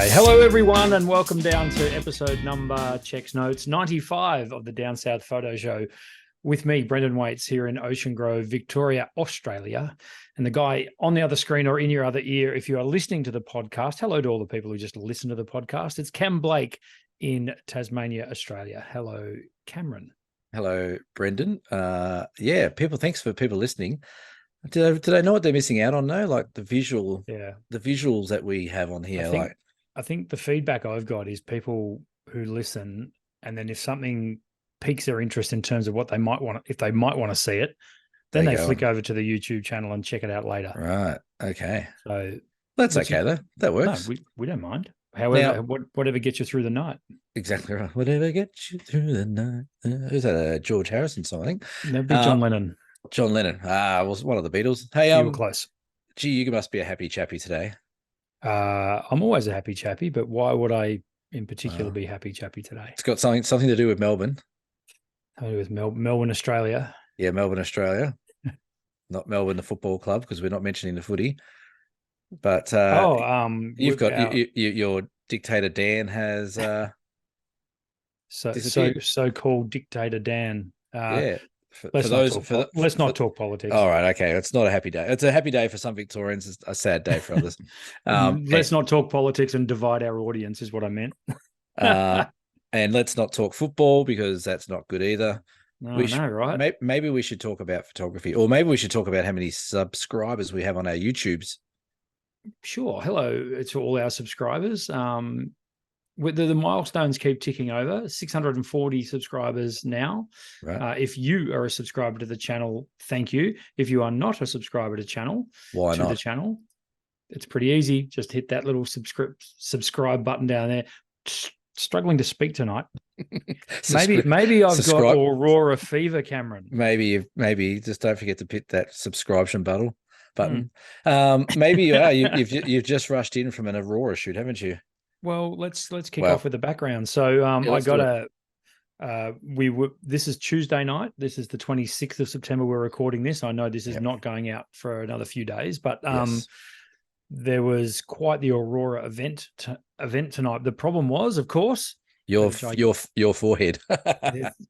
Okay, hello everyone, and welcome down to episode number, checks notes, 95 of the Down South Photo Show with me, Brendan Waits, here in Ocean Grove, Victoria, Australia. And the guy on the other screen or in your other ear, if you are listening to the podcast, hello to all the people who just listen to the podcast. It's Cam Blake in Tasmania, Australia. Hello, Cameron. Hello, Brendan. Thanks for people listening. Do they know what they're missing out on though? Like the visuals that we have on here. I think the feedback I've got is people who listen, and then if something piques their interest in terms of what they might want, if they might want to see it, then they flick over to the YouTube channel and check it out later. Right. Okay. So that's okay though. That works. No, we don't mind. However, whatever gets you through the night. Exactly right. Whatever gets you through the night. Who's that? A George Harrison song, I think. No, big John Lennon. John Lennon. Was one of the Beatles. Hey, you were close. Gee, you must be a happy chappy today. I'm always a happy chappy, but why would I in particular be happy chappy today? It's got something to do with Melbourne. Something to do with Melbourne, Australia. Yeah, Melbourne, Australia. Not Melbourne, the football club, because we're not mentioning the footy. But you've got your dictator Dan has so-called dictator Dan. Let's not talk politics. All right, okay. It's not a happy day. It's a happy day for some Victorians. It's a sad day for others. Let's not talk politics and divide our audience is what I meant. And let's not talk football because that's not good either. Right? Maybe we should talk about photography, or maybe we should talk about how many subscribers we have on our YouTubes. Sure. Hello to all our subscribers. The milestones keep ticking over. 640 subscribers now. Right. If you are a subscriber to the channel, thank you. If you are not a subscriber to the channel, it's pretty easy. Just hit that little subscribe button down there. Struggling to speak tonight. maybe I've got Aurora fever, Cameron. Maybe just don't forget to hit that subscription button. Maybe you are. You've just rushed in from an Aurora shoot, haven't you? Well, let's kick off with the background. So this is Tuesday night. This is the 26th of September. We're recording this. I know this is not going out for another few days, but there was quite the Aurora event tonight. The problem was, of course, your forehead.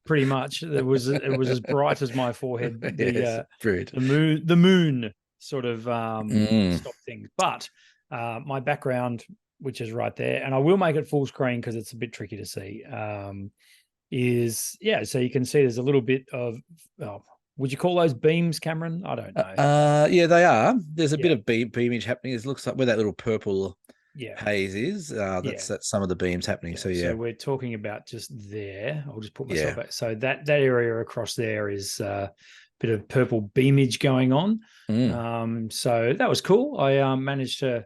Pretty much. It was as bright as my forehead. The moon sort of stopped things. But my background, which is right there, and I will make it full screen because it's a bit tricky to see, so you can see there's a little bit of, would you call those beams, Cameron? I don't know. Yeah, they are. There's a bit of beamage happening. It looks like where that little purple haze is. That's some of the beams happening. So we're talking about just there. I'll just put myself back. So that area across there is a bit of purple beamage going on. So that was cool. I managed to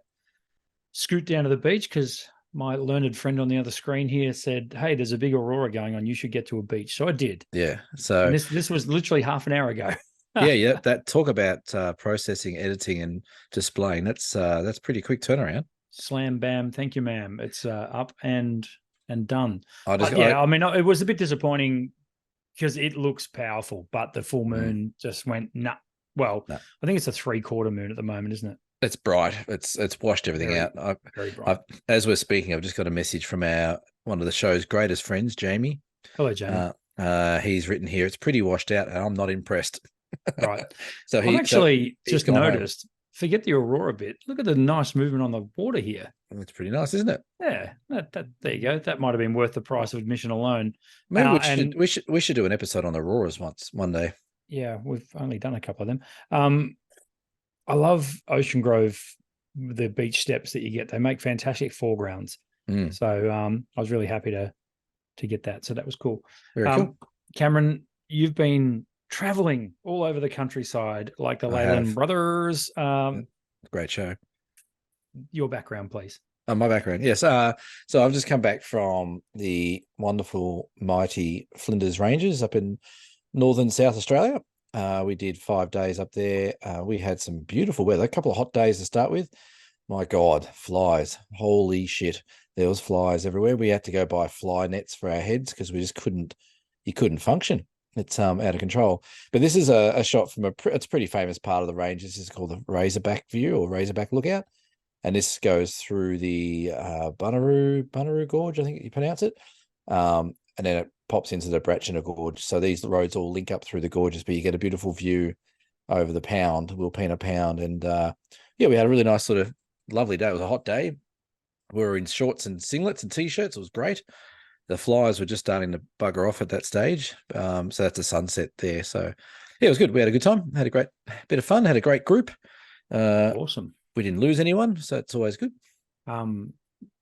scoot down to the beach because my learned friend on the other screen here said, "Hey, there's a big aurora going on. You should get to a beach." So I did. Yeah. So this was literally half an hour ago. yeah. That talk about processing, editing, and displaying. That's pretty quick turnaround. Slam bam. Thank you, ma'am. It's up and done. It was a bit disappointing because it looks powerful, but the full moon just went nah. Well, no. I think it's a 3/4 moon at the moment, isn't it? It's bright. It's washed everything out. Very bright. As we're speaking, I've just got a message from one of the show's greatest friends, Jamie. Hello, Jamie. He's written here, it's pretty washed out, and I'm not impressed. Right. So I've actually just noticed. Forget the aurora bit. Look at the nice movement on the water here. It's pretty nice, isn't it? Yeah. There you go. That might have been worth the price of admission alone. Maybe we should do an episode on the auroras one day. Yeah, we've only done a couple of them. I love Ocean Grove, the beach steps that you get. They make fantastic foregrounds. So I was really happy to get that. So that was cool. Very cool. Cameron, you've been traveling all over the countryside like the Leyland brothers. Great show. Your background, please. My background, yes. So I've just come back from the wonderful, mighty Flinders Ranges up in northern South Australia. We did 5 days up there. We had some beautiful weather, a couple of hot days to start with. My God, flies. Holy shit. There was flies everywhere. We had to go buy fly nets for our heads because we just couldn't function. It's out of control. But this is a shot from it's a pretty famous part of the range. This is called the Razorback View or Razorback Lookout. and this goes through the Bunaroo Gorge, I think you pronounce it, and then it pops into the Bratchina Gorge. So these roads all link up through the gorges, but you get a beautiful view over the Wilpena Pound, and yeah, we had a really nice sort of lovely day. It was a hot day. We were in shorts and singlets and t-shirts. It was great. The flies were just starting to bugger off at that stage. So that's a sunset there. So yeah, it was good. We had a good time. Had a great bit of fun. Had a great group. Awesome. We didn't lose anyone, so it's always good.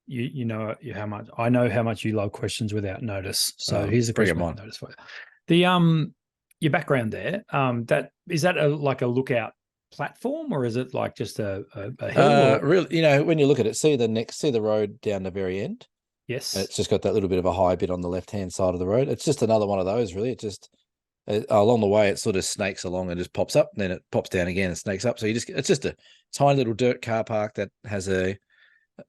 You know how much I know how much you love questions without notice. So here's a question without notice for you. The your background there, that is that like a lookout platform, or is it like just a hill? Really, when you look at it, see the road down the very end. Yes. And it's just got that little bit of a high bit on the left-hand side of the road. It's just another one of those, really. It just along the way, it sort of snakes along and just pops up, and then it pops down again and snakes up. So it's just a tiny little dirt car park that has you're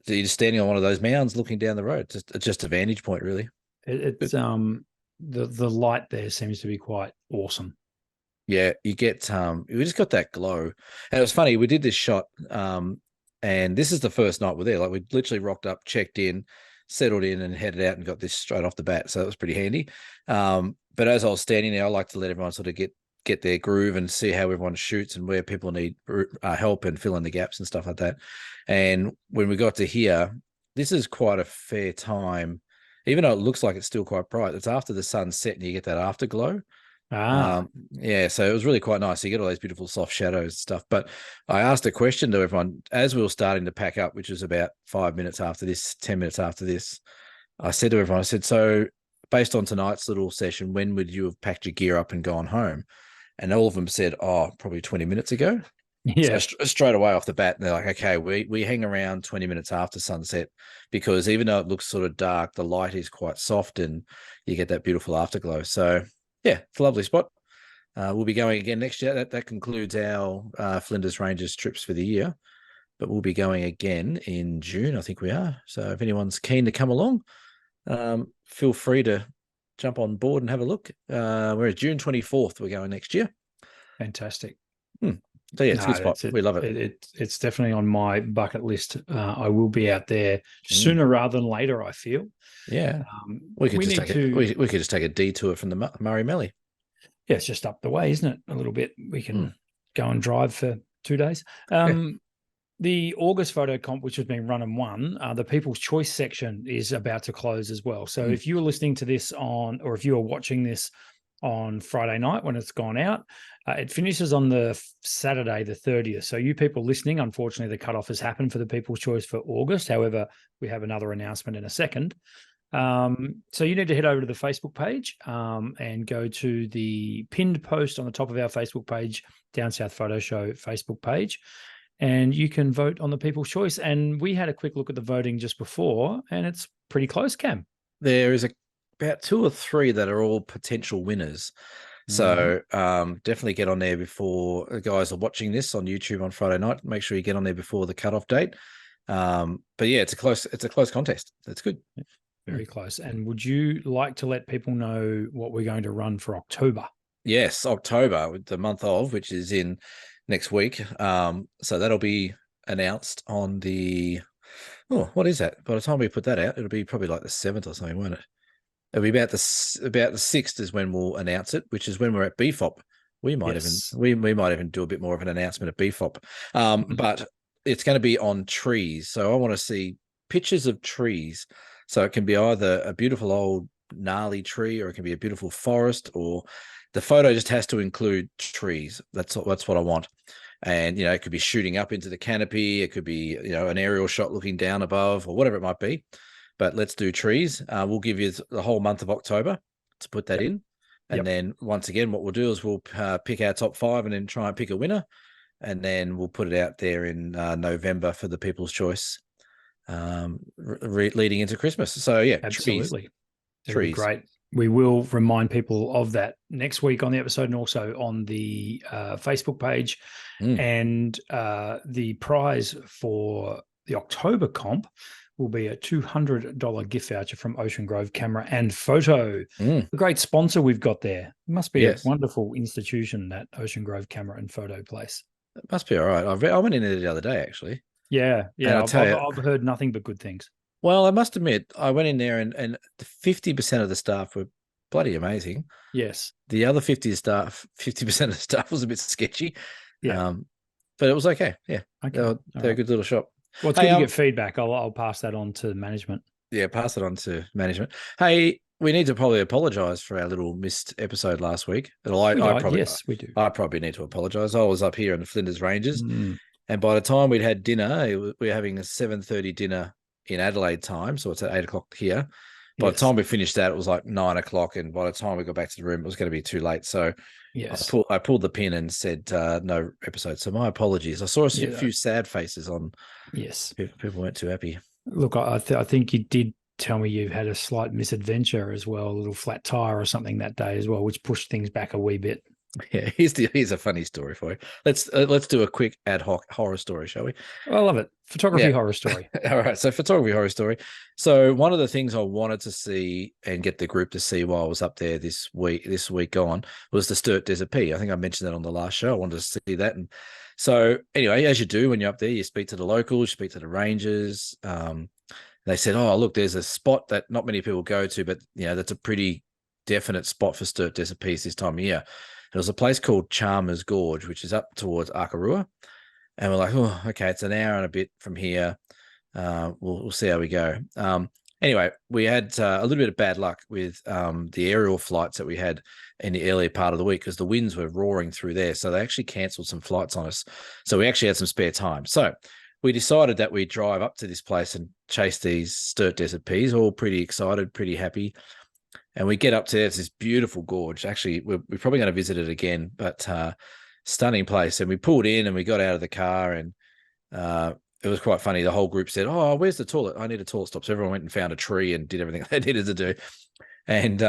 just standing on one of those mounds looking down the road. Just a vantage point, really. It's the light there seems to be quite awesome. Yeah, you get we just got that glow. And it was funny, we did this shot, and this is the first night we're there. Like, we literally rocked up, checked in, settled in, and headed out and got this straight off the bat. So that was pretty handy. But as I was standing there, I like to let everyone sort of get their groove and see how everyone shoots and where people need help and fill in the gaps and stuff like that. And when we got to here, this is quite a fair time, even though it looks like it's still quite bright. It's after the sun's set and you get that afterglow. Yeah, so it was really quite nice. You get all those beautiful soft shadows and stuff. But I asked a question to everyone as we were starting to pack up, which was about 5 minutes after this, 10 minutes after this. I said to everyone, I said, so based on tonight's little session, when would you have packed your gear up and gone home? And all of them said, oh, probably 20 minutes ago. Yeah. So straight away off the bat, they're like, okay, we hang around 20 minutes after sunset, because even though it looks sort of dark, the light is quite soft and you get that beautiful afterglow. So yeah, it's a lovely spot. We'll be going again next year. That concludes our Flinders Ranges trips for the year, but we'll be going again in June, I think we are. So if anyone's keen to come along, feel free to jump on board and have a look. We're at June 24th. We're going next year. Fantastic. So yeah, it's a good spot. We love it. It's definitely on my bucket list. I will be out there sooner rather than later, I feel. Yeah. We could just take a detour from the Murray Mallee. Yeah, it's just up the way, isn't it? A little bit. We can go and drive for 2 days. The August photo comp, which has been run and won, the People's Choice section is about to close as well. So if you were listening to this or if you are watching this on Friday night when it's gone out, it finishes on the Saturday, the 30th. So you people listening, unfortunately, the cutoff has happened for the People's Choice for August. However, we have another announcement in a second. So you need to head over to the Facebook page and go to the pinned post on the top of our Facebook page, Down South Photo Show Facebook page, and you can vote on the People's Choice. And we had a quick look at the voting just before, and it's pretty close, Cam. There is about 2 or 3 that are all potential winners. So definitely get on there before the guys are watching this on YouTube on Friday night. Make sure you get on there before the cutoff date. But yeah, it's a close contest. That's good. Very close. And would you like to let people know what we're going to run for October? Yes, October, the month of, which is in next week. So that'll be announced on what is that? By the time we put that out, it'll be probably like the 7th or something, won't it? It'll be about the 6th is when we'll announce it, which is when we're at BFOP. We might even do a bit more of an announcement at BFOP. But it's going to be on trees. So I want to see pictures of trees. So it can be either a beautiful old gnarly tree, or it can be a beautiful forest, or the photo just has to include trees. That's what I want. And, it could be shooting up into the canopy. It could be, an aerial shot looking down above, or whatever it might be. But let's do trees. We'll give you the whole month of October to put that in. And then once again, what we'll do is we'll pick our top 5 and then try and pick a winner. And then we'll put it out there in November for the People's Choice, leading into Christmas. So yeah, absolutely. Trees. Great. We will remind people of that next week on the episode, and also on the Facebook page. And the prize for the October comp will be a $200 gift voucher from Ocean Grove Camera and Photo. A great sponsor we've got there. It must be a wonderful institution, that Ocean Grove Camera and Photo place. It must be all right. I went in there the other day, actually. Yeah, And yeah. I I've, tell I've you, I've heard nothing but good things. well, I must admit, I went in there and 50% of the staff were bloody amazing. Yes. The other 50% of the staff was a bit sketchy. Yeah. But it was okay. Yeah. Okay. They're, All they're a right. good little shop. Well, it's good Hey, to get feedback. I'll pass that on to management. yeah, pass it on to management. Hey, we need to probably apologize for our little missed episode last week. Well, We I do. probably Yes, we do. I probably need to apologize. I was up here in the Flinders Ranges, Mm, and by the time we'd had dinner, we were having a 7:30 dinner in Adelaide time, so it's at 8 o'clock here. By the yes. time we finished that, it was like 9 o'clock, and by the time we got back to the room, it was going to be too late. So Yes. I pulled the pin and said no episode. So my apologies. I saw a Yeah. few sad faces on Yes. people weren't too happy. Look, I think you did tell me you had a slight misadventure as well, a little flat tire or something that day as well, which pushed things back a wee bit. Yeah, here's a funny story for you. Let's do a quick ad hoc horror story, shall we? I love it. Photography Yeah. horror story. All right. So photography horror story. So one of the things I wanted to see and get the group to see while I was up there this week gone was the Sturt Desert P. I think I mentioned that on the last show. I wanted to see that. And so anyway, as you do when you're up there, you speak to the locals, you speak to the rangers. They said, "Oh, look, there's a spot that not many people go to, but that's a pretty definite spot for Sturt Desert Peas this time of year." It was a place called Chalmers Gorge, which is up towards Arkarua. And we're like, oh, okay, it's an hour and a bit from here. We'll see how we go. Anyway, we had a little bit of bad luck with the aerial flights that we had in the earlier part of the week because the winds were roaring through there. So they actually cancelled some flights on us. So we actually had some spare time. So we decided that we'd drive up to this place and chase these Sturt Desert Peas, all pretty excited, pretty happy. And we get up to this beautiful gorge. Actually, we're probably going to visit it again, but stunning place. And we pulled in and we got out of the car and it was quite funny. The whole group said, "Oh, where's the toilet? I need a toilet stop." So everyone went and found a tree and did everything they needed to do. And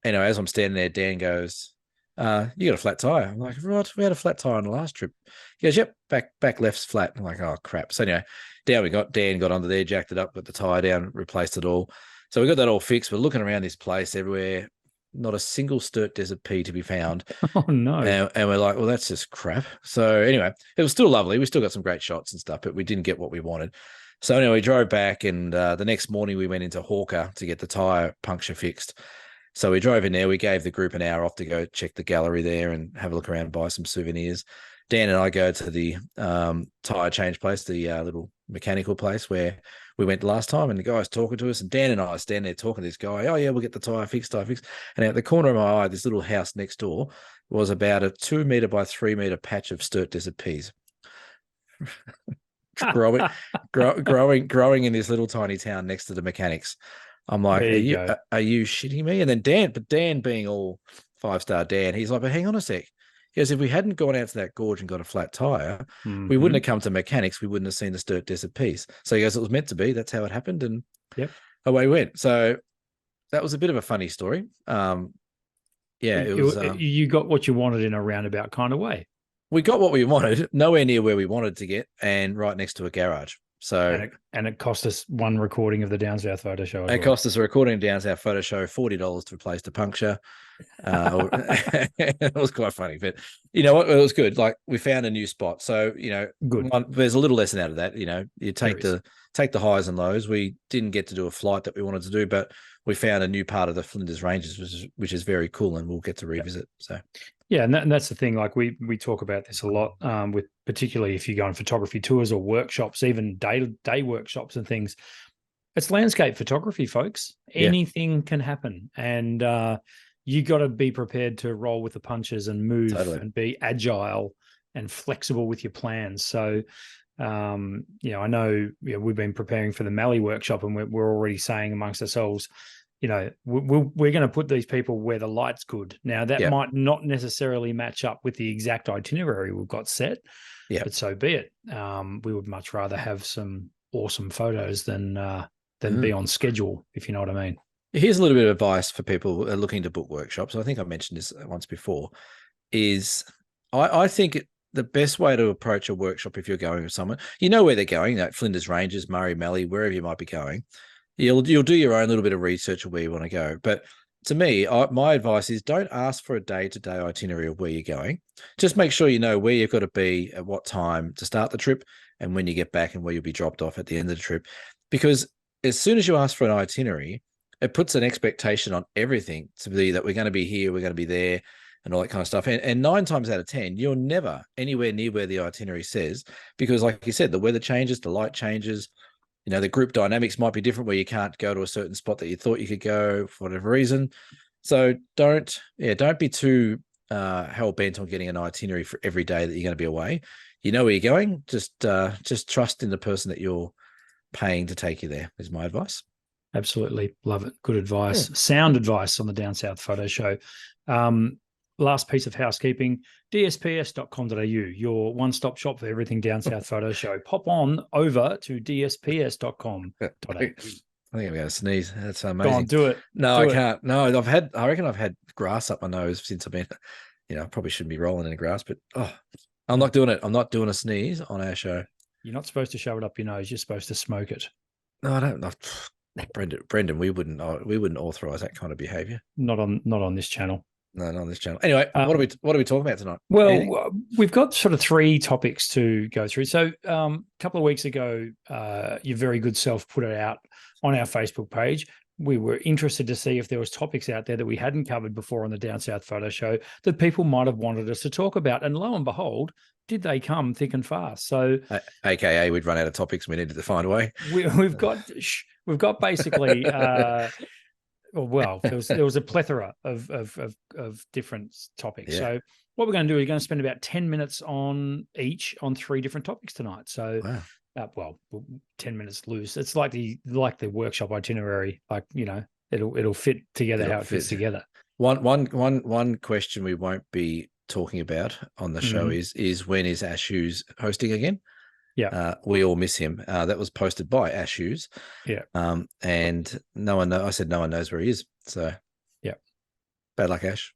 as I'm standing there, Dan goes, "You got a flat tire?" I'm like, "Right, we had a flat tire on the last trip." He goes, "Yep, back left's flat." I'm like, "Oh crap!" So anyway, down we got. Dan got under there, jacked it up, got the tire down, replaced it all. So we got that all fixed. We're looking around this place everywhere. Not a single Sturt Desert P to be found. Oh no. And we're like, well, that's just crap. So anyway, it was still lovely. We still got some great shots and stuff, but we didn't get what we wanted. So anyway, we drove back and the next morning we went into Hawker to get the tire puncture fixed. So we drove in there. We gave the group an hour off to go check the gallery there and have a look around and buy some souvenirs. Dan and I go to the tire change place, the little mechanical place where we went last time, and the guy's talking to us, and Dan and I are standing there talking to this guy. "Oh yeah, we'll get the tire fixed. And out the corner of my eye, this little house next door was about a 2 meter by 3 meter patch of Sturt Desert Peas, growing in this little tiny town next to the mechanics. I'm like, There you go. are you shitting me? And then Dan being all 5-star Dan, he's like, "But hang on a sec." He goes, "If we hadn't gone out to that gorge and got a flat tire, we wouldn't have come to mechanics. We wouldn't have seen the Sturt Desert Piece." So he goes, "It was meant to be. That's how it happened." And Yep. away we went. So that was a bit of a funny story. It was. You got what you wanted in a roundabout kind of way. We got what we wanted, nowhere near where we wanted to get, and right next to a garage. So and it cost us one recording of the Down South Photo Show. It cost us a recording of Down South Photo Show, $40 to replace the puncture. It was quite funny, but you know what? It was good. Like we found a new spot, so Good. There's a little lesson out of that. You take the highs and lows. We didn't get to do a flight that we wanted to do, but we found a new part of the Flinders Ranges, which is very cool, and we'll get to revisit. So. Yeah, and that's the thing. Like we talk about this a lot, with particularly if you go on photography tours or workshops, even day workshops and things. It's landscape photography, folks. Anything can happen, and you got to be prepared to roll with the punches and move and be agile and flexible with your plans. So, I know we've been preparing for the Mallee workshop, and we're already saying amongst ourselves, we're going to put these people where the light's good. Now that might not necessarily match up with the exact itinerary we've got set, but so be it. We would much rather have some awesome photos than be on schedule, if you know what I mean. Here's a little bit of advice for people looking to book workshops. I think I mentioned this once before, is I think the best way to approach a workshop if you're going with someone, where they're going, like Flinders Ranges, Murray Mallee, wherever you might be going, you'll do your own little bit of research of where you want to go. But to me, my advice is don't ask for a day-to-day itinerary of where you're going. Just make sure you know where you've got to be at what time to start the trip and when you get back and where you'll be dropped off at the end of the trip. Because as soon as you ask for an itinerary, it puts an expectation on everything to be that we're going to be here, we're going to be there, and all that kind of stuff. And 9 times out of 10, you're never anywhere near where the itinerary says, because like you said, the weather changes, the light changes, the group dynamics might be different where you can't go to a certain spot that you thought you could go for whatever reason. So don't be too hell bent on getting an itinerary for every day that you're going to be away. You know where you're going. Just trust in the person that you're paying to take you there is my advice. Absolutely. Love it. Good advice. Sound advice on the Down South Photo Show. Last piece of housekeeping, dsps.com.au, your one-stop shop for everything Down South Photo Show. Pop on over to dsps.com.au. I think I'm going to sneeze. That's amazing. Go on, do it. No, I can't. No, I reckon I've had grass up my nose since I've been, I probably shouldn't be rolling in the grass, but I'm not doing it. I'm not doing a sneeze on our show. You're not supposed to shove it up your nose. You're supposed to smoke it. No, I don't. Brendan, we wouldn't authorize that kind of behavior. Not on this channel. No, not on this channel. Anyway, what are we talking about tonight? Well, we've got sort of 3 topics to go through. So a couple of weeks ago, your very good self put it out on our Facebook page. We were interested to see if there was topics out there that we hadn't covered before on the Down South Photo Show that people might have wanted us to talk about. And lo and behold, did they come thick and fast? So, AKA, we'd run out of topics. We needed to find a way. We've got basically. Well, there was a plethora of different topics. Yeah. So what we're going to do is we're going to spend about 10 minutes on 3 different topics tonight. So, wow. 10 minutes loose. It's like the workshop itinerary. It'll fit together how it fits together. One question we won't be talking about on the show is when is Ashu's hosting again? Yeah, we all miss him. That was posted by Ashu's. Yeah, and no one knows where he is. So yeah, bad luck, Ash.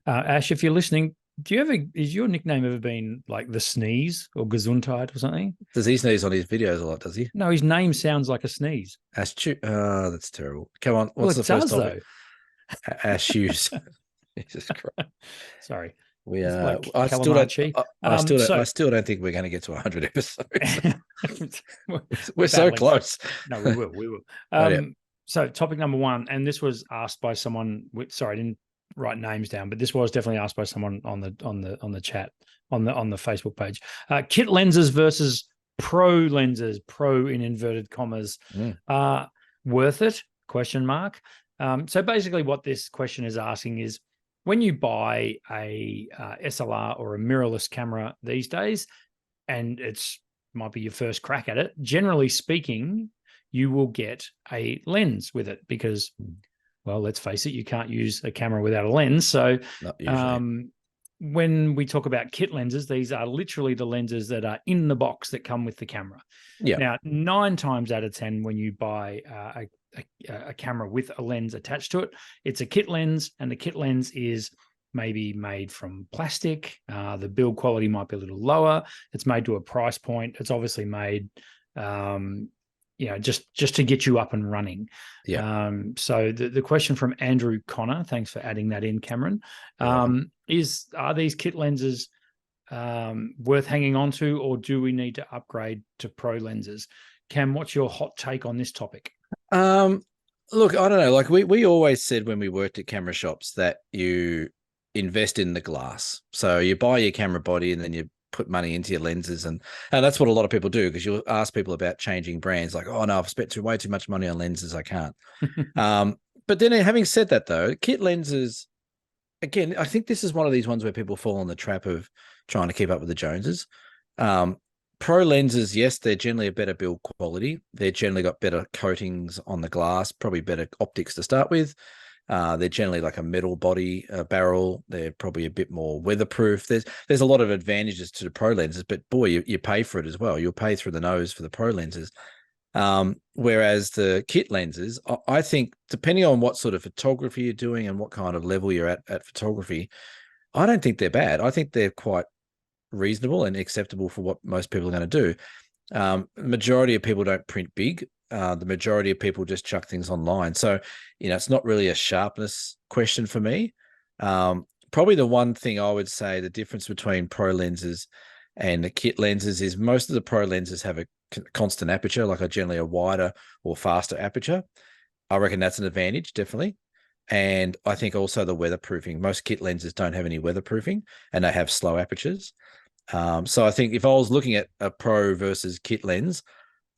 Ash, if you're listening, is your nickname ever been like the Sneeze or Gesundheit or something? Does he sneeze on his videos a lot? Does he? No, his name sounds like a sneeze. Ashu. Oh, that's terrible. Come on, what's the first topic? Ashu's. Jesus Christ. Sorry. I still don't think we're going to get to 100 episodes. We're so close. No, we will. So topic number 1, and this was asked by someone. Sorry, I didn't write names down, but this was definitely asked by someone on the chat on the Facebook page. Kit lenses versus pro lenses, pro in inverted commas, worth it? ? So basically, what this question is asking is, when you buy a SLR or a mirrorless camera these days, and might be your first crack at it, generally speaking, you will get a lens with it because, well, let's face it, you can't use a camera without a lens. So when we talk about kit lenses, these are literally the lenses that are in the box that come with the camera. Yeah. Now, 9 times out of 10, when you buy a camera with a lens attached to it, it's a kit lens, and the kit lens is maybe made from plastic. The build quality might be a little lower. It's made to a price point. It's obviously made, just to get you up and running. Yeah. So the question from Andrew Connor, thanks for adding that in, Cameron, are these kit lenses worth hanging on to, or do we need to upgrade to pro lenses? Cam, what's your hot take on this topic? Look, I don't know. Like we always said when we worked at camera shops that you invest in the glass. So you buy your camera body and then you put money into your lenses, and that's what a lot of people do, because you'll ask people about changing brands, like, oh no, I've spent way too much money on lenses, I can't. But then having said that, though, kit lenses, again, I think this is one of these ones where people fall in the trap of trying to keep up with the Joneses. Pro lenses, yes, they're generally a better build quality. They're generally got better coatings on the glass, probably better optics to start with. They're generally like a metal body barrel. They're probably a bit more weatherproof. There's a lot of advantages to the pro lenses, but boy, you pay for it as well. You'll pay through the nose for the pro lenses. Whereas the kit lenses, I think, depending on what sort of photography you're doing and what kind of level you're at photography, I don't think they're bad. I think they're quite reasonable and acceptable for what most people are going to do. The majority of people don't print big. The majority of people just chuck things online. So, it's not really a sharpness question for me. Probably the one thing I would say, the difference between pro lenses And the kit lenses is most of the pro lenses have a constant aperture, like generally a wider or faster aperture. I reckon that's an advantage, definitely. And I think also the weatherproofing. Most kit lenses don't have any weatherproofing, and they have slow apertures. So I think if I was looking at a pro versus kit lens,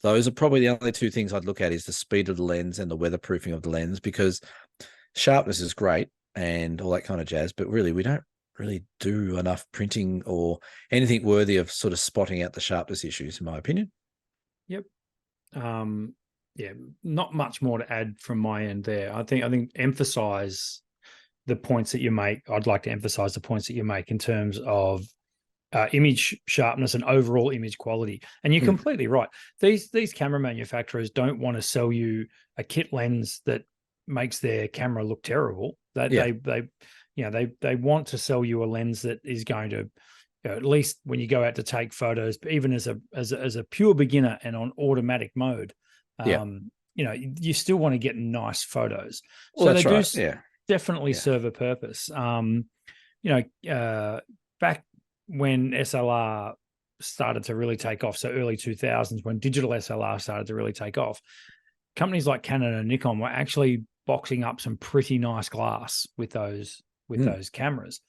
those are probably the only two things I'd look at, is the speed of the lens and the weatherproofing of the lens, because sharpness is great and all that kind of jazz, but really we don't really do enough printing or anything worthy of sort of spotting out the sharpness issues, in my opinion. Yep. Yeah, not much more to add from my end there. I think emphasize the points that you make. I'd like to emphasize the points that you make in terms of image sharpness and overall image quality. And you're completely right. These camera manufacturers don't want to sell you a kit lens that makes their camera look terrible. They want to sell you a lens that is going to, at least when you go out to take photos, but even as a pure beginner and on automatic mode, you still want to get nice photos. Well, so they right. do definitely serve a purpose. Back when SLR started to really take off, so early 2000s, when digital SLR started to really take off, companies like Canon and Nikon were actually boxing up some pretty nice glass with those cameras.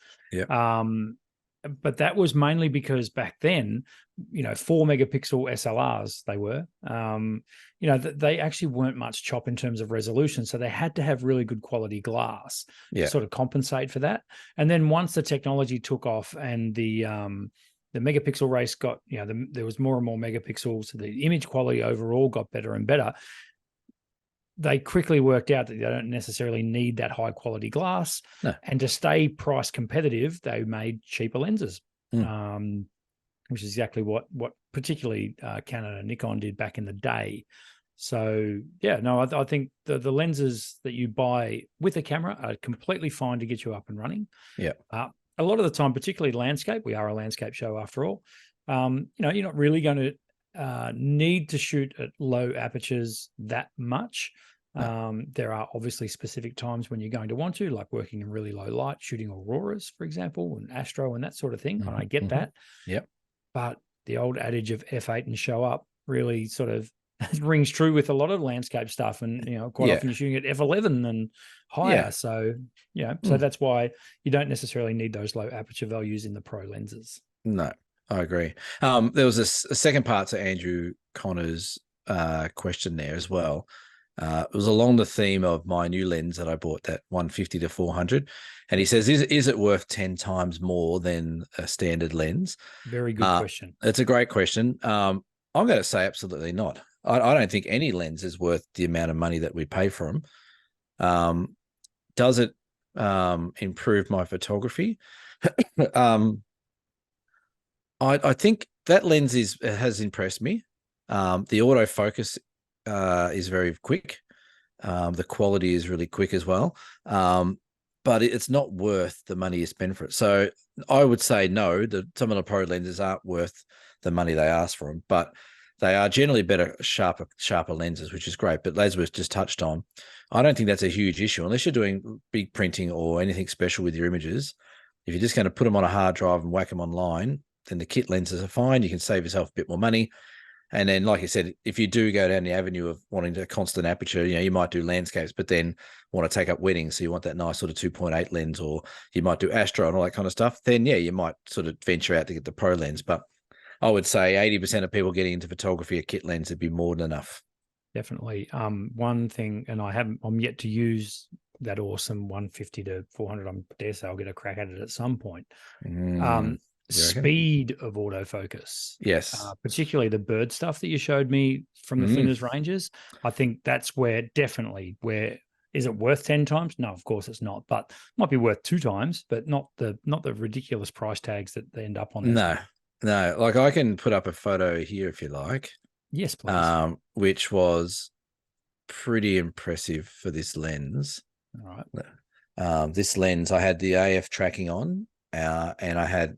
But that was mainly because back then, 4 megapixel SLRs they actually weren't much chop in terms of resolution. So they had to have really good quality glass to sort of compensate for that. And then once the technology took off and the megapixel race got, there was more and more megapixels, so the image quality overall got better and better. They quickly worked out that they don't necessarily need that high quality glass. No. And to stay price competitive, they made cheaper lenses, which is exactly what particularly Canon and Nikon did back in the day. So, I think the lenses that you buy with a camera are completely fine to get you up and running. Yeah. A lot of the time, particularly landscape, we are a landscape show after all, you're not really going to need to shoot at low apertures that much. There are obviously specific times when you're going to want to, like working in really low light, shooting auroras, for example, and astro and that sort of thing. And I get that. Yep. But the old adage of F8 and show up really sort of rings true with a lot of landscape stuff. And, quite often you're shooting at F11 and higher. Yeah. So, so that's why you don't necessarily need those low aperture values in the pro lenses. No. I agree. There was a second part to Andrew Connor's question there as well. It was along the theme of my new lens that I bought, that 150 to 400. And he says, is it worth 10 times more than a standard lens? Very good question. It's a great question. I'm going to say absolutely not. I don't think any lens is worth the amount of money that we pay for them. Does it improve my photography? I think that lens has impressed me. The autofocus is very quick. The quality is really quick as well. But it's not worth the money you spend for it. So I would say no, some of the pro lenses aren't worth the money they ask for them, but they are generally better, sharper lenses, which is great. But as we've just touched on, I don't think that's a huge issue unless you're doing big printing or anything special with your images. If you're just going to put them on a hard drive and whack them online, then the kit lenses are fine. You can save yourself a bit more money. And then, like I said, if you do go down the avenue of wanting a constant aperture, you might do landscapes, but then want to take up weddings. So you want that nice sort of 2.8 lens, or you might do astro and all that kind of stuff. Then, you might sort of venture out to get the pro lens. But I would say 80% of people getting into photography, a kit lens would be more than enough. Definitely. One thing, and I'm yet to use that awesome 150 to 400. I dare say I'll get a crack at it at some point. Speed of autofocus. Yes. Particularly the bird stuff that you showed me from the Flinders Ranges. I think that's where is it worth 10 times? No, of course it's not, but might be worth 2 times, but not the ridiculous price tags that they end up on. No. Like I can put up a photo here if you like. Yes, please. Which was pretty impressive for this lens. All right. This lens, I had the AF tracking on, and I had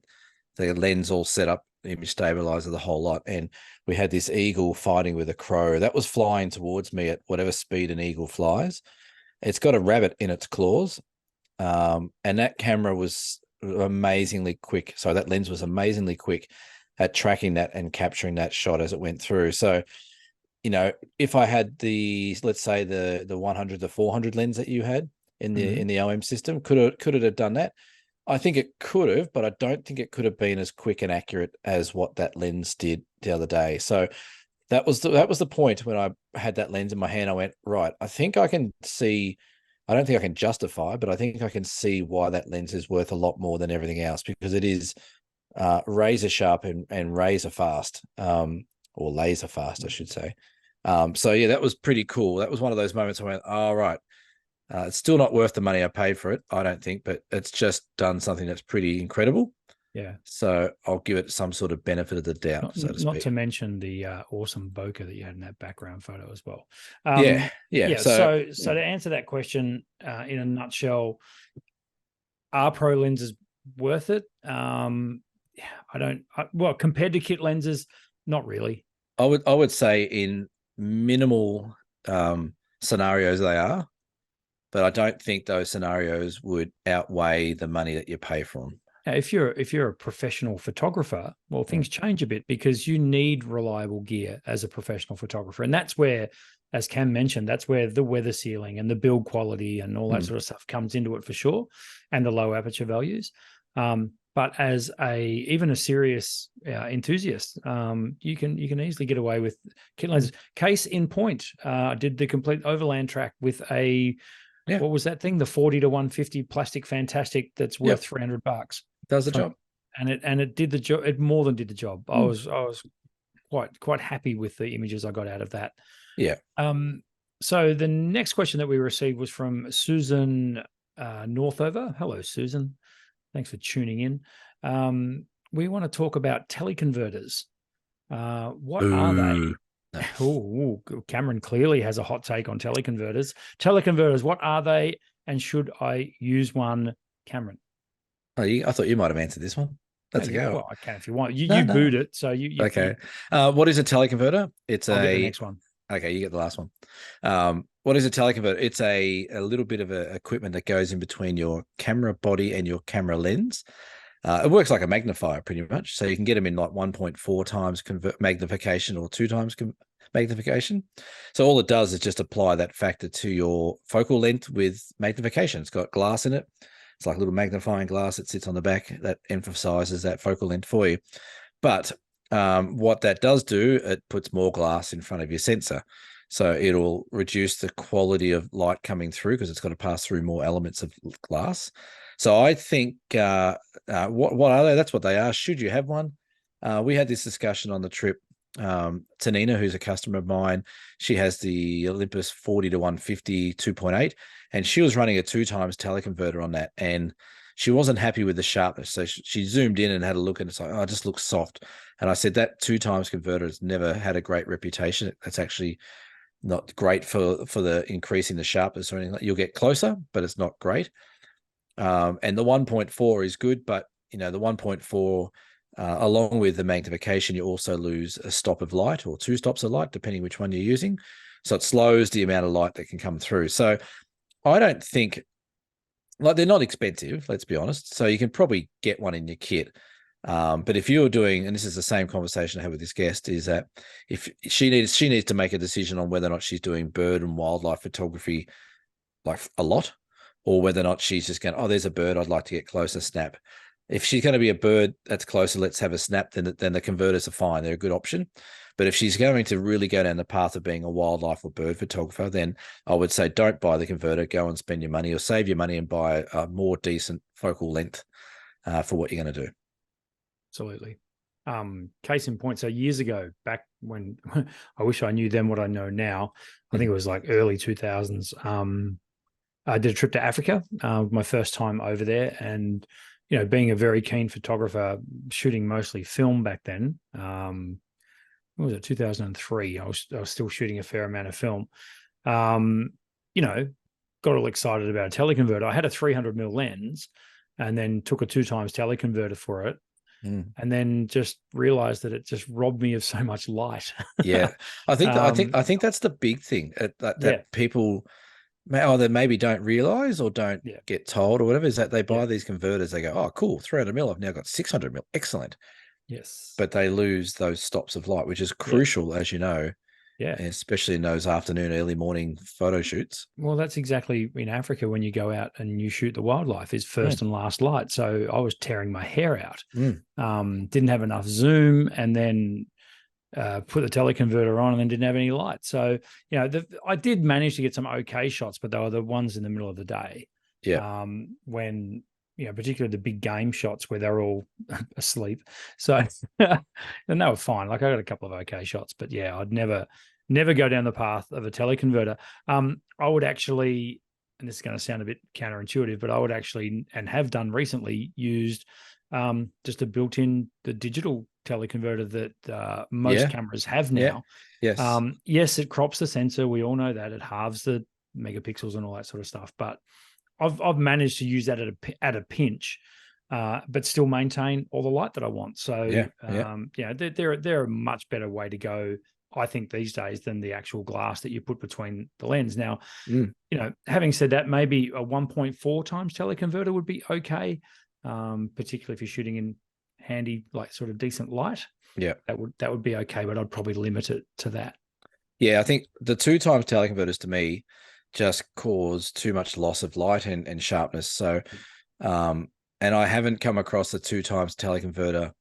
the lens all set up, image stabilizer, the whole lot. And we had this eagle fighting with a crow that was flying towards me at whatever speed an eagle flies. It's got a rabbit in its claws. And that camera was amazingly quick. So that lens was amazingly quick. at tracking that and capturing that shot as it went through. So, you know, if I had let's say the 100 to 400 lens that you had in the OM system, could it have done that? I think it could have, but I don't think it could have been as quick and accurate as what that lens did the other day. So that was the point when I had that lens in my hand. I went, right, I think I can see. I don't think I can justify, but I think I can see why that lens is worth a lot more than everything else, because it is razor sharp and razor fast, or laser fast, I should say. So yeah, that was pretty cool. That was one of those moments I went, oh, right. It's still not worth the money I paid for it, I don't think, but it's just done something that's pretty incredible. Yeah. So I'll give it some sort of benefit of the doubt, so to speak. Not to mention the awesome bokeh that you had in that background photo as well. Yeah. So to answer that question in a nutshell, are pro lenses worth it? Well, compared to kit lenses, not really. I would say in minimal scenarios they are, but I don't think those scenarios would outweigh the money that you pay for them. Now, if you're a professional photographer, well, things change a bit, because you need reliable gear as a professional photographer, and that's where, as Cam mentioned, that's where the weather sealing and the build quality and all that sort of stuff comes into it for sure, and the low aperture values. But as even a serious enthusiast, you can easily get away with kit lenses. Case in point, did the complete overland track with a what was that thing? The 40 to 150 plastic fantastic that's worth $300. Does the job, and it did the job. It more than did the job. I was quite happy with the images I got out of that. Yeah. So the next question that we received was from Susan Northover. Hello, Susan. Thanks for tuning in. We want to talk about teleconverters. What are they? Oh, Cameron clearly has a hot take on teleconverters. Teleconverters, what are they, and should I use one, Cameron? Oh, I thought you might have answered this one. That's a go. Well, I can if you want. You booed it, so you okay. What is a teleconverter? I'll get the next one. Okay, you get the last one. What is a teleconverter? It's a little bit of equipment that goes in between your camera body and your camera lens. It works like a magnifier pretty much. So you can get them in like 1.4 times magnification or 2 times magnification. So all it does is just apply that factor to your focal length with magnification. It's got glass in it. It's like a little magnifying glass that sits on the back that emphasizes that focal length for you. But what that does do, it puts more glass in front of your sensor. So it'll reduce the quality of light coming through because it's got to pass through more elements of glass. So I think what are they? That's what they are. Should you have one? We had this discussion on the trip. Tanina, who's a customer of mine, she has the Olympus 40 to 150 2.8, and she was running a 2 times teleconverter on that, and she wasn't happy with the sharpness. So she zoomed in and had a look, and it's like, oh, it just looks soft. And I said that 2 times converter has never had a great reputation. That's actually not great for the increasing the sharpness or anything. You'll get closer, but it's not great. And the 1.4 is good, but the 1.4, along with the magnification, you also lose a stop of light or 2 stops of light, depending which one you're using. So it slows the amount of light that can come through. So I don't think, they're not expensive, let's be honest. So you can probably get one in your kit. But if you're doing, and this is the same conversation I had with this guest, is that if she needs to make a decision on whether or not she's doing bird and wildlife photography like a lot, or whether or not she's just going, oh, there's a bird, I'd like to get closer, snap. If she's going to be a bird that's closer, let's have a snap, then the converters are fine. They're a good option. But if she's going to really go down the path of being a wildlife or bird photographer, then I would say don't buy the converter, go and spend your money, or save your money and buy a more decent focal length for what you're going to do. Absolutely. Case in point, so years ago, back when I wish I knew then what I know now, I think it was like early 2000s. I did a trip to Africa, my first time over there, and being a very keen photographer, shooting mostly film back then. What was it, 2003? I was still shooting a fair amount of film. Got all excited about a teleconverter. I had a 300mm lens, and then took a 2 times teleconverter for it. And then just realized that it just robbed me of so much light. Yeah, I think that's the big thing that people either maybe don't realize or don't get told or whatever, is that they buy these converters. They go, oh, cool, 300mm. I've now got 600mm. Excellent. Yes. but they lose those stops of light, which is crucial, as you know, Yeah. especially in those afternoon, early morning photo shoots. Well, that's exactly in Africa when you go out and you shoot the wildlife is first and last light. So I was tearing my hair out. Didn't have enough zoom, and then put the teleconverter on and then didn't have any light. So, I did manage to get some okay shots, but they were the ones in the middle of the day. Yeah. When, particularly the big game shots where they're all asleep. So, and they were fine. Like I got a couple of okay shots, but yeah, I'd never go down the path of a teleconverter. I would actually, and this is going to sound a bit counterintuitive, but I would actually, and have done recently, used just a built-in the digital teleconverter that most cameras have now. Yes. Yes, it crops the sensor. We all know that it halves the megapixels and all that sort of stuff. But I've managed to use that at a pinch, but still maintain all the light that I want. So they're a much better way to go, I think, these days than the actual glass that you put between the lens. Now, having said that, maybe a 1.4 times teleconverter would be okay, particularly if you're shooting in handy, like sort of decent light. Yeah, that would be okay, but I'd probably limit it to that. Yeah, I think the 2 times teleconverters to me just cause too much loss of light and sharpness. So, and I haven't come across the 2 times teleconverter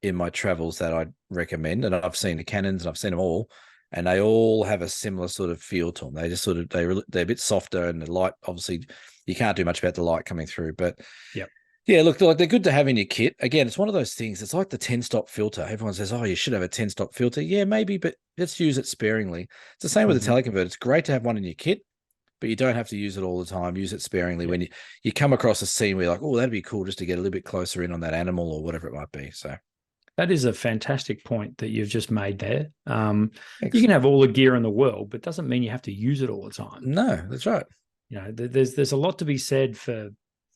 in my travels that I'd recommend. And I've seen the Canons and I've seen them all, and they all have a similar sort of feel to them. They just sort of, they're a bit softer, and the light, obviously you can't do much about the light coming through, but yeah, look, like they're good to have in your kit. Again, it's one of those things. It's like the 10-stop filter. Everyone says, oh, you should have a 10-stop filter. Yeah, maybe, but let's use it sparingly. It's the same with the teleconverter. It's great to have one in your kit, but you don't have to use it all the time. Use it sparingly when you come across a scene where you're like, oh, that'd be cool just to get a little bit closer in on that animal or whatever it might be. So that is a fantastic point that you've just made there. You can have all the gear in the world, but it doesn't mean you have to use it all the time. No, that's right. There's a lot to be said for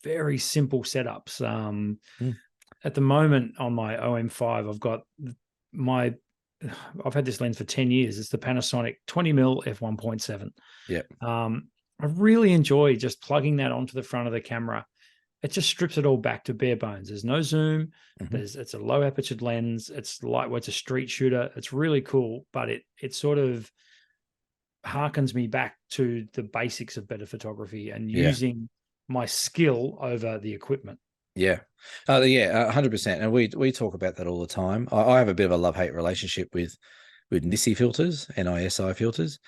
very simple setups. At the moment on my OM5, I've had this lens for 10 years. It's the Panasonic 20mm f1.7. Yeah. I really enjoy just plugging that onto the front of the camera. It just strips it all back to bare bones. There's no zoom. It's a low aperture lens. It's lightweight. It's a street shooter. It's really cool, but it sort of harkens me back to the basics of better photography and using my skill over the equipment. 100%. And we talk about that all the time. I have a bit of a love-hate relationship with NISI filters, NISI filters,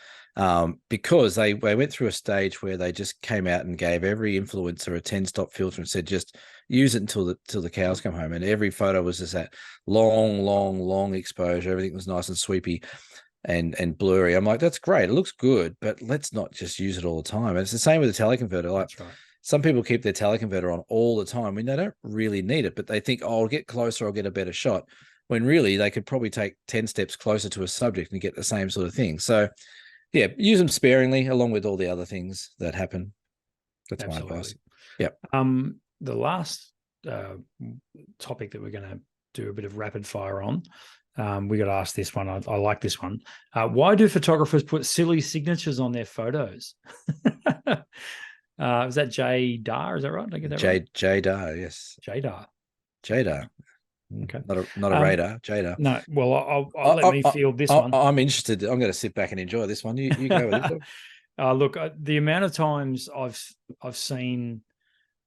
because they went through a stage where they just came out and gave every influencer a 10-stop filter and said, just use it until the cows come home. And every photo was just that long exposure. Everything was nice and sweepy and blurry. I'm like, that's great. It looks good, but let's not just use it all the time. And it's the same with the teleconverter. Like, that's right. Some people keep their teleconverter on all the time when they don't really need it, but they think, oh, I'll get closer, I'll get a better shot, when really they could probably take 10 steps closer to a subject and get the same sort of thing. So yeah, use them sparingly along with all the other things that happen. That's my advice. Yep. The last topic that we're going to do a bit of rapid fire on, we got asked this one. I like this one. Why do photographers put silly signatures on their photos? Is that J Dar? Is that right? Did I get that right? J Dar, yes. J Dar. Okay. Not a radar, Jada. No, well, I'll let me field this one. I'm interested. I'm going to sit back and enjoy this one. You go with it. Look, the amount of times I've seen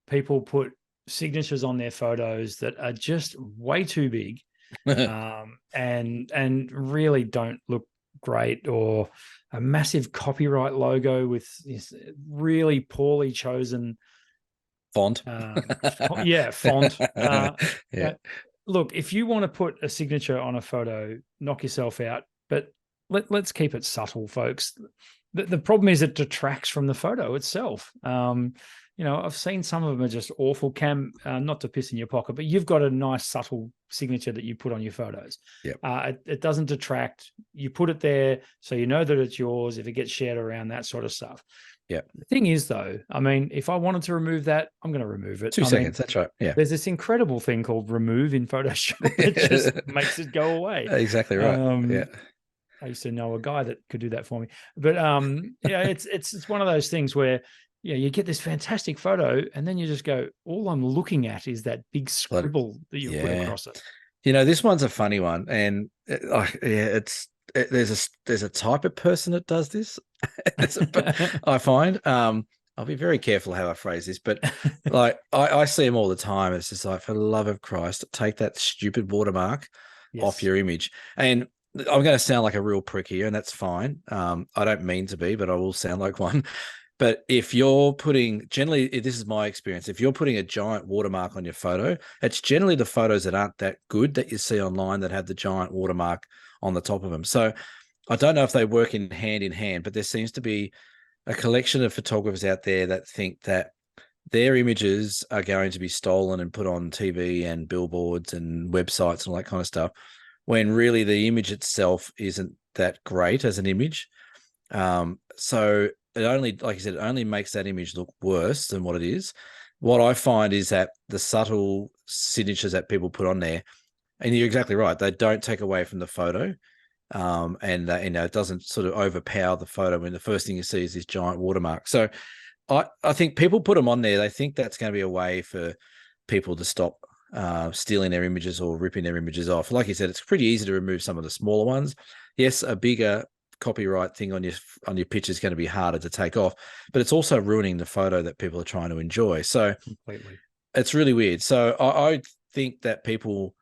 people put signatures on their photos that are just way too big, and really don't look great, or a massive copyright logo with this really poorly chosen font. Font. Look, if you want to put a signature on a photo, knock yourself out. But let's keep it subtle, folks. The problem is it detracts from the photo itself. I've seen some of them are just awful. Cam, not to piss in your pocket, but you've got a nice subtle signature that you put on your photos. It doesn't detract. You put it there so you know that it's yours if it gets shared around, that sort of stuff. Yeah. The thing is, though, I mean, if I wanted to remove that, I'm going to remove it. 2 seconds. That's right. Yeah. There's this incredible thing called remove in Photoshop. It just makes it go away. Exactly right. I used to know a guy that could do that for me. But it's one of those things where you get this fantastic photo and then you just go, all I'm looking at is that big scribble that you put across it. This one's a funny one, and there's a type of person that does this. I find. I'll be very careful how I phrase this, but like I see them all the time. It's just like, for the love of Christ, take that stupid watermark off your image. And I'm going to sound like a real prick here, and that's fine. I don't mean to be, but I will sound like one. But if you're generally, this is my experience, if you're putting a giant watermark on your photo, it's generally the photos that aren't that good that you see online that have the giant watermark on the top of them. So I don't know if they work in hand, but there seems to be a collection of photographers out there that think that their images are going to be stolen and put on TV and billboards and websites and all that kind of stuff, when really the image itself isn't that great as an image. So it only, like I said, it only makes that image look worse than what it is. What I find is that the subtle signatures that people put on there, and you're exactly right, they don't take away from the photo. And it doesn't sort of overpower the photo when the first thing you see is this giant watermark. So I think people put them on there. They think that's going to be a way for people to stop stealing their images or ripping their images off. Like you said, it's pretty easy to remove some of the smaller ones. Yes, a bigger copyright thing on your picture is going to be harder to take off, but it's also ruining the photo that people are trying to enjoy. So completely, it's really weird. So I think that people,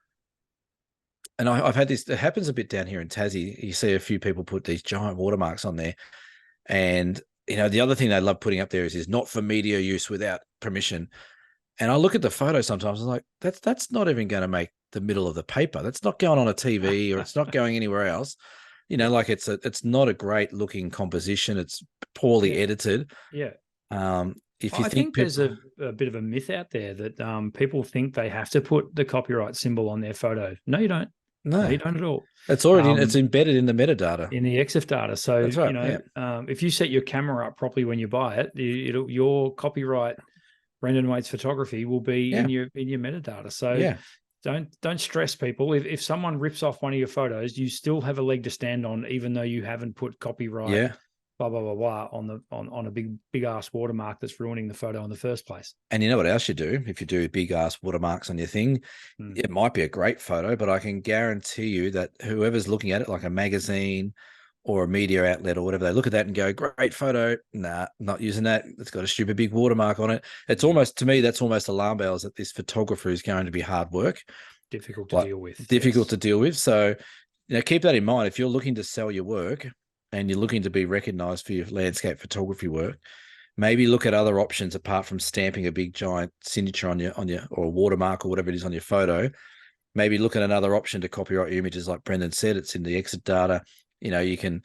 and I've had this, it happens a bit down here in Tassie. You see a few people put these giant watermarks on there. And, the other thing they love putting up there is not for media use without permission. And I look at the photo sometimes, I'm like, that's not even going to make the middle of the paper. That's not going on a TV or it's not going anywhere else. Like it's not a great looking composition. It's poorly edited. Yeah. If you I think there's a bit of a myth out there that people think they have to put the copyright symbol on their photo. No, you don't. No, you don't at all. It's already it's embedded in the metadata, in the EXIF data. So that's right, if you set your camera up properly when you buy it, your copyright Brendan Waite's photography will be in your metadata. So don't stress people. If someone rips off one of your photos, you still have a leg to stand on, even though you haven't put copyright blah blah blah blah on a big ass watermark that's ruining the photo in the first place. And you know what else you do? If you do big ass watermarks on your thing, it might be a great photo, but I can guarantee you that whoever's looking at it, like a magazine or a media outlet or whatever, they look at that and go, great photo. Nah, not using that. It's got a stupid big watermark on it. It's almost, to me, that's almost alarm bells that this photographer is going to be hard work. Difficult to deal with. Difficult to deal with. So, keep that in mind. If you're looking to sell your work and you're looking to be recognized for your landscape photography work, maybe look at other options apart from stamping a big giant signature on your or a watermark or whatever it is on your photo. Maybe look at another option to copyright your images. Like Brendan said, it's in the exit data. You can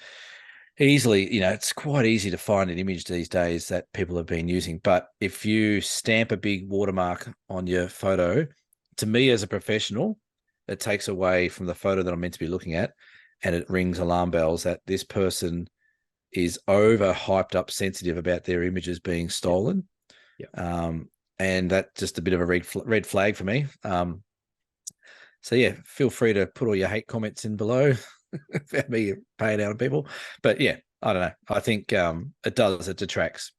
easily, it's quite easy to find an image these days that people have been using. But if you stamp a big watermark on your photo, to me as a professional, it takes away from the photo that I'm meant to be looking at. And it rings alarm bells that this person is over hyped up sensitive about their images being stolen. And that's just a bit of a red flag for me. So feel free to put all your hate comments in below about me paying out on people. But I don't know. I think it detracts.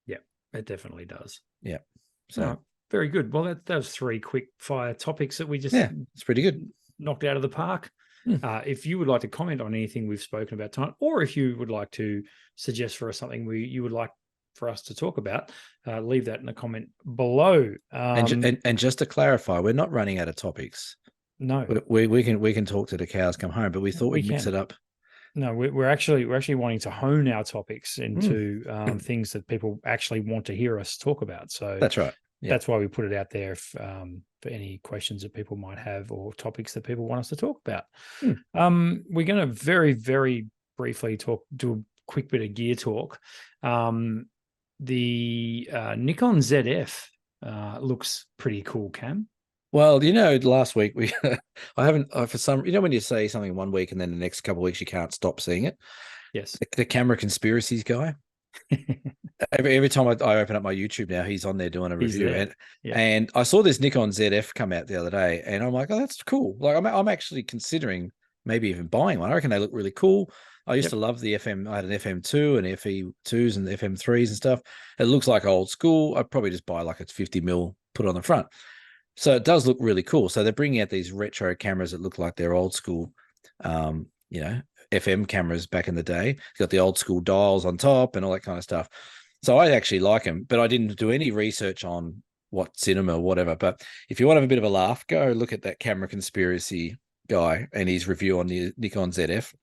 Yeah, it definitely does. Yeah. So very good. Well, that was 3 quick fire topics that we just it's pretty good. Knocked out of the park. If you would like to comment on anything we've spoken about tonight, or if you would like to suggest for us something you would like for us to talk about, leave that in the comment below. And just to clarify, we're not running out of topics. No, we can talk to the cows come home, but we thought we'd mix it up. No, we're actually wanting to hone our topics into things that people actually want to hear us talk about. So that's right. That's why we put it out there for any questions that people might have or topics that people want us to talk about. We're going to very, very briefly do a quick bit of gear talk. The Nikon ZF looks pretty cool, Cam. Well, last week I haven't for some, when you say something one week and then the next couple of weeks you can't stop seeing it. Yes. The camera conspiracies guy. Every time I open up my YouTube now, he's on there doing a review. And I saw this Nikon ZF come out the other day, and I'm like, oh, that's cool. Like I'm actually considering maybe even buying one. I reckon they look really cool. I used to love the FM. I had an FM2 and FE2s and the FM3s and stuff. It looks like old school. I'd probably just buy like it's 50 mil, put it on the front. So it does look really cool. So they're bringing out these retro cameras that look like they're old school, you know, FM cameras back in the day. It's got the old school dials on top and all that kind of stuff. So I actually like them, but I didn't do any research on what cinema or whatever. But if you want to have a bit of a laugh, go look at that camera conspiracy guy and his review on the Nikon ZF.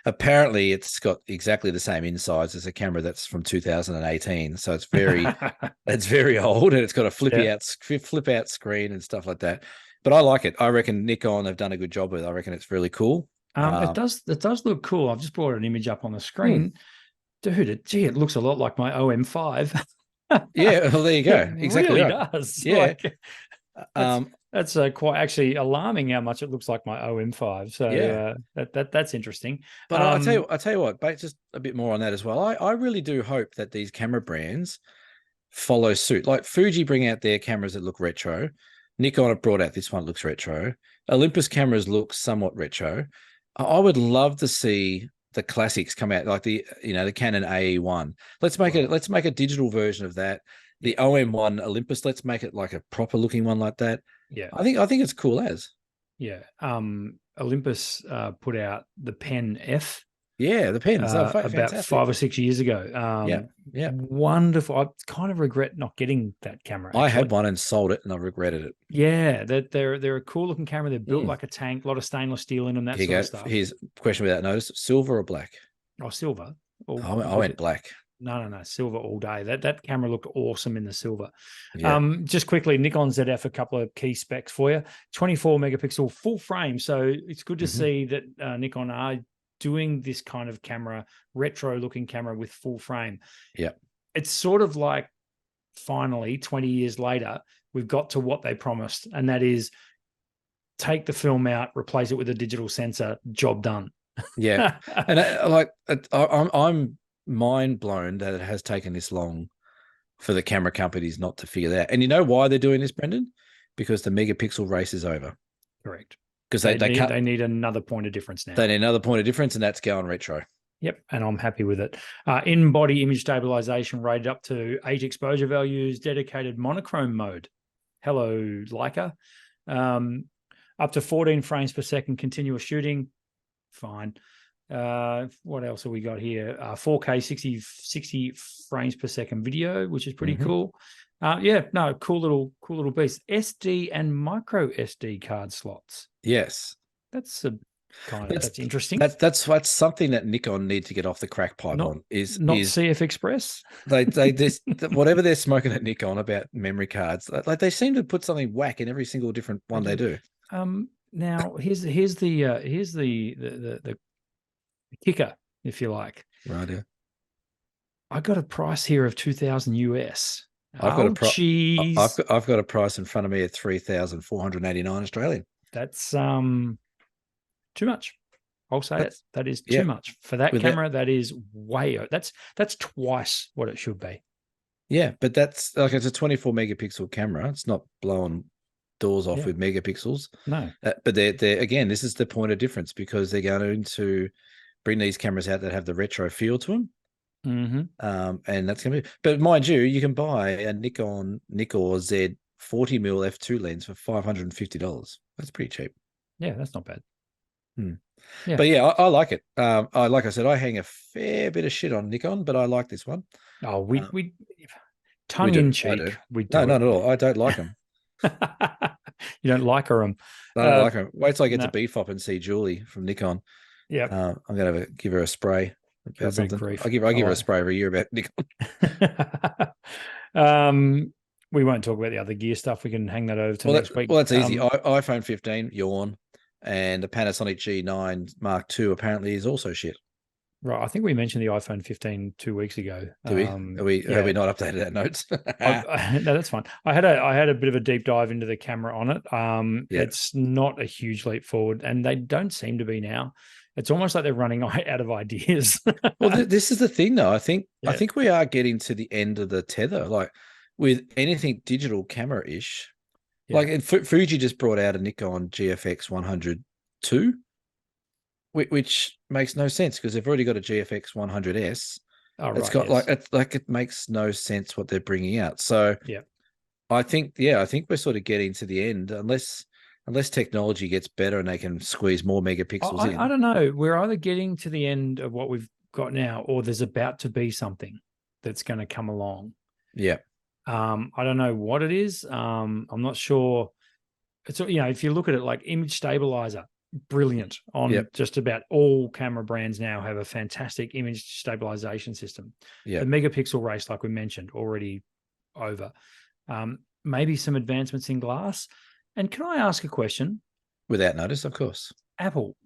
Apparently it's got exactly the same insides as a camera that's from 2018. So it's very old, and it's got a flip out screen and stuff like that. But I like it. I reckon Nikon have done a good job with it. I reckon it's really cool. It does look cool. I've just brought an image up on the screen. Dude, it looks a lot like my OM5. Yeah, well, there you go. It Exactly really right. does. Yeah. That's quite actually alarming how much it looks like my OM5. So yeah, that's interesting. But I tell you what, just a bit more on that as well. I really do hope that these camera brands follow suit. Like Fuji bring out their cameras that look retro. Nikon have brought out this one that looks retro. Olympus cameras look somewhat retro. I would love to see the classics come out, like the Canon AE1. Let's make a digital version of that. The OM1 Olympus, let's make it like a proper looking one like that. Yeah. I think it's cool as. Yeah. Olympus put out the Pen F. Yeah, the pens are about fantastic. 5 or 6 years ago. Yeah. Wonderful. I kind of regret not getting that camera. Actually. I had one and sold it, and I regretted it. Yeah, they're a cool looking camera. They're built like a tank, a lot of stainless steel in them, that sort of stuff. Here's a question without notice: silver or black? Oh, silver. I went black. No, silver all day. That camera looked awesome in the silver. Yeah. Just quickly, Nikon ZF, a couple of key specs for you. 24 megapixel full frame. So it's good to see that Nikon are doing this kind of camera, retro looking camera with full frame. Yeah. It's sort of like finally 20 years later, we've got to what they promised. And that is take the film out, replace it with a digital sensor, job done. Yeah. And I'm mind blown that it has taken this long for the camera companies not to figure that out. And you know why they're doing this, Brendan? Because the megapixel race is over. Correct. Because they need another point of difference now. They need another point of difference, and that's going retro. Yep, and I'm happy with it. In-body image stabilization rated up to 8 exposure values, dedicated monochrome mode. Hello, Leica. Up to 14 frames per second, continuous shooting. Fine. What else have we got here? 4K 60 frames per second video, which is pretty cool. Cool little beast. SD and micro SD card slots. Yes, that's interesting. That's something that Nikon need to get off the crack pipe on. Is CF Express. They whatever they're smoking at Nikon about memory cards, like they seem to put something whack in every single different one they do. Now here's the kicker, if you like. Right. Yeah. I got a price here of 2,000 US. I've got a price in front of me at 3,489 Australian. That's too much. I'll say it. That is too much for that camera. That is way. That's twice what it should be. Yeah, but that's like it's a 24 megapixel camera. It's not blowing doors off with megapixels. No, but they're again. This is the point of difference because they're going to bring these cameras out that have the retro feel to them. And that's going to be. But mind you, you can buy a Nikon Z 40mm f2 lens for $550. That's pretty cheap. Yeah, that's not bad. Yeah. But yeah, I like it. Like I said, I hang a fair bit of shit on Nikon, but I like this one. Oh, we tongue in cheek. No, not at all. I don't like them. You don't like her? I don't like them. Wait till I get to BFOP and see Julie from Nikon. Yeah, I'm gonna give her a spray. About something. I give her a spray every year about Nikon. We won't talk about the other gear stuff. We can hang that over to next week. Well, that's easy. iPhone 15, yawn, and the Panasonic G9 Mark II apparently is also shit. Right. I think we mentioned the iPhone 15 2 weeks ago. Do we? Have we not updated our notes? No, that's fine. I had a bit of a deep dive into the camera on it. It's not a huge leap forward, and they don't seem to be now. It's almost like they're running out of ideas. Well, this is the thing, though. I think we are getting to the end of the tether. Like with anything digital camera-ish, like Fuji just brought out a Nikon GFX 100 II, which makes no sense because they've already got a GFX 100S. It makes no sense what they're bringing out. So I think we're sort of getting to the end, unless technology gets better and they can squeeze more megapixels in. I don't know. We're either getting to the end of what we've got now, or there's about to be something that's going to come along. Yeah. I don't know what it is. I'm not sure. It's, if you look at it, like image stabilizer, brilliant on just about all camera brands now have a fantastic image stabilization system. Yeah. The megapixel race, like we mentioned, already over. Maybe some advancements in glass. And can I ask a question? Without notice, of course. Apple,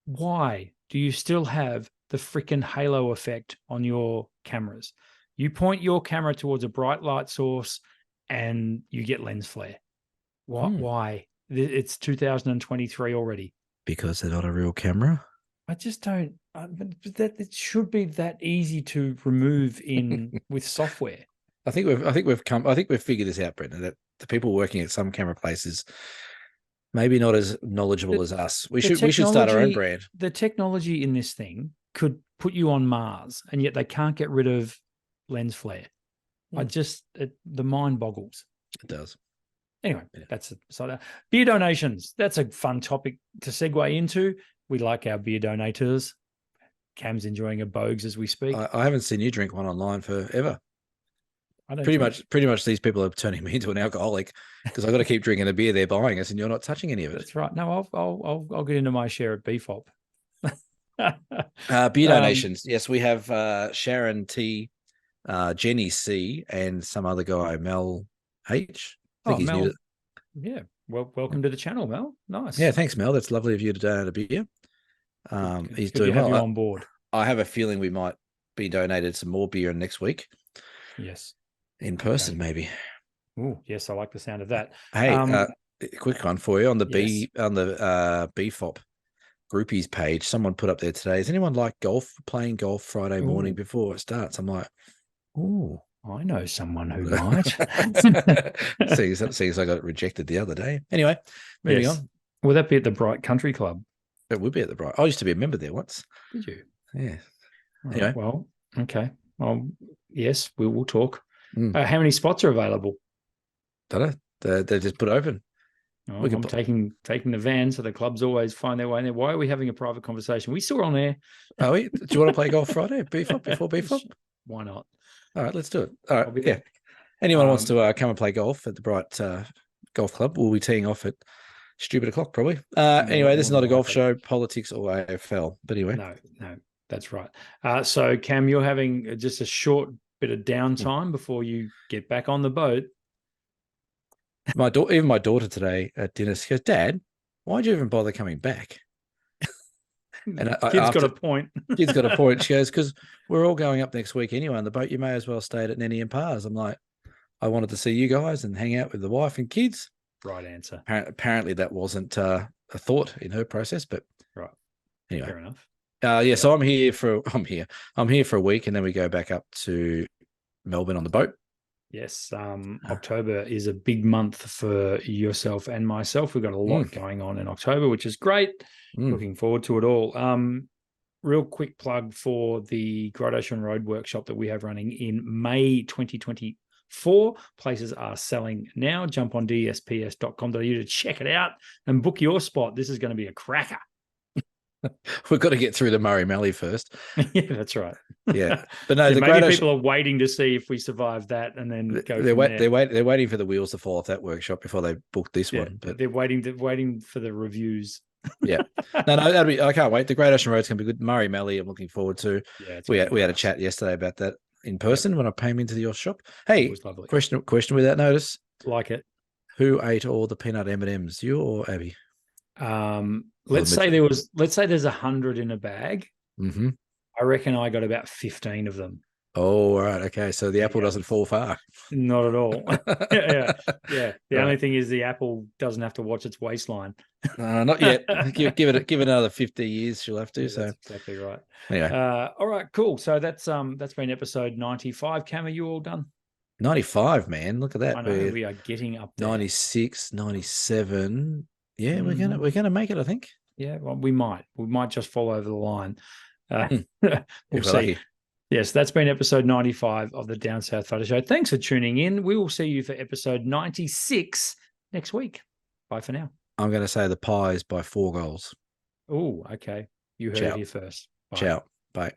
why do you still have the freaking halo effect on your cameras? You point your camera towards a bright light source and you get lens flare. Why? It's 2023 already. Because they're not a real camera. I just don't. That it should be that easy to remove with software. I think we've figured this out, Brendan, that the people working at some camera places maybe not as knowledgeable as us. We should start our own brand. The technology in this thing could put you on Mars, and yet they can't get rid of lens flare. The mind boggles. It does. Anyway, that's beer donations. That's a fun topic to segue into. We like our beer donators. Cam's enjoying a Bogues as we speak. I haven't seen you drink one online forever. Pretty much these people are turning me into an alcoholic because I've got to keep drinking the beer they're buying us and you're not touching any of it. That's right. No, I'll get into my share at BFOP. Beer donations. Yes, we have Sharon T, Jenny C, and some other guy, Mel H. I think he's Mel, new. Yeah. Well, welcome to the channel, Mel. Nice. Yeah, thanks, Mel. That's lovely of you to donate a beer. He's doing well. You on board. I have a feeling we might be donated some more beer next week. Yes. In person, maybe. Oh, yes, I like the sound of that. Hey, quick one for you on the BFOP groupies page. Someone put up there today. Does anyone like playing golf Friday morning before it starts? I'm like, oh, I know someone who might. Seems I got rejected the other day. Anyway, moving on. Will that be at the Bright Country Club? It would be at the Bright. I used to be a member there once. Did you? Yeah. Anyway. Well, okay. Well, yes, we will talk. How many spots are available? Don't know. They're just put open. Oh, I'm taking the van, so the clubs always find their way in there. Why are we having a private conversation? We still on air. Are we? Do you want to play golf Friday? BFOP before BFOP? Why not? All right, let's do it. All right, yeah. Anyone wants to come and play golf at the Bright Golf Club? We'll be teeing off at stupid o'clock probably. Anyway, this is not a golf show, politics or AFL. But anyway, no, that's right. So Cam, you're having just a short bit of downtime before you get back on the boat. Even my daughter today at dinner, she goes, "Dad, why'd you even bother coming back?" And kid's got a point. Kid's got a point. She goes, "Because we're all going up next week anyway on the boat. You may as well stay at Nenny and Pa's." I'm like, I wanted to see you guys and hang out with the wife and kids. Right answer. Apparently that wasn't a thought in her process, but right. Anyway, fair enough. So I'm here for a week, and then we go back up to Melbourne on the boat. Yes, October is a big month for yourself and myself. We've got a lot going on in October, which is great. Looking forward to it all. Real quick plug for the Great Ocean Road workshop that we have running in May 2024. Places are selling now. Jump on dsps.com.au to check it out and book your spot. This is going to be a cracker. We've got to get through the Murray Mallee first. Yeah, that's right. Yeah, but no, the maybe people are waiting to see if we survive that, and then go. They're waiting for the wheels to fall off that workshop before they book this one. But they're waiting for the reviews. Yeah, no, I can't wait. The Great Ocean Road's going to be good. Murray Mallee, I'm looking forward to. Yeah, we had a chat yesterday about that in person when I came into your shop. Hey, question without notice. Like it. Who ate all the peanut M&Ms? You or Abby? Let's say there's 100 in a bag. Mm-hmm. I reckon I got about 15 of them. Oh, all right. Okay. So the apple doesn't fall far. Not at all. Yeah. The only thing is the apple doesn't have to watch its waistline. Not yet. give it another 50 years. She'll have to. Yeah, so that's exactly right. Yeah. All right. Cool. So that's been episode 95. Cam, are you all done? 95, man. Look at that. I know we are getting up there. 96, 97. Yeah, we're gonna make it, I think. Yeah, well, we might just fall over the line. We'll see. Lucky. Yes, that's been episode 95 of the Down South Photo Show. Thanks for tuning in. We will see you for episode 96 next week. Bye for now. I'm going to say the Pies by 4 goals. Oh, okay. You heard it Ciao. here first. Bye. Ciao. Bye.